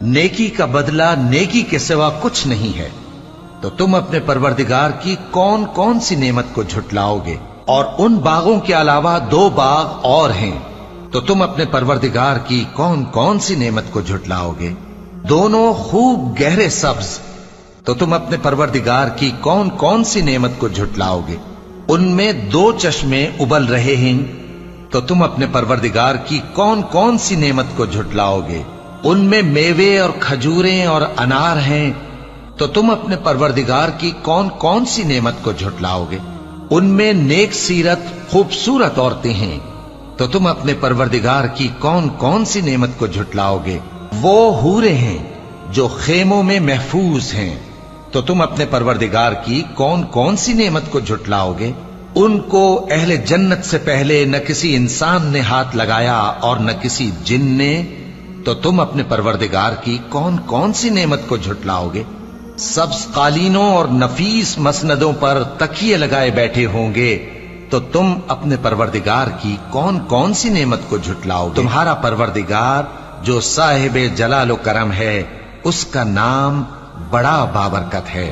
नेकी का बदला नेकी के सिवा कुछ नहीं है, तो तुम अपने परवरदिगार की कौन कौन सी नेमत को झुटलाओगे? और उन बागों के अलावा 2 बाग और हैं, तो तुम अपने परवरदिगार की कौन कौन सी नेमत को झुटलाओगे? दोनों खूब गहरे सब्ज, तो तुम अपने परवरदिगार की कौन कौन सी नेमत को झुटलाओगे? उनमें 2 चश्मे उबल रहे हैं, तो तुम अपने परवरदिगार की कौन कौन सी नेमत को झुटलाओगे? उनमें मेवे और खजूरें और अनार हैं, तो तुम अपने परवरदिगार की कौन कौन सी नेमत को झुटलाओगे? उनमें नेक सीरत खूबसूरत औरतें हैं, तो तुम अपने परवरदिगार की कौन कौन सी नेमत को झुटलाओगे? वो हूरे हैं जो खेमों में महफूज हैं, तो तुम अपने परवरदिगार की कौन कौन सी नेमत को झुटलाओगे? उनको अहले जन्नत से पहले न किसी इंसान ने हाथ लगाया और न किसी जिन ने, तो तुम अपने परवरदिगार की कौन कौन सी नेमत को झुटलाओगे? सब्ज कालीनों और नफीस मसनदों पर तकिए लगाए बैठे होंगे, तो तुम अपने परवरदिगार की कौन कौन सी नेमत को झुटलाओगे? तुम्हारा परवरदिगार जो साहिब जलाल व करम है, उसका नाम बड़ा बाबरकत है।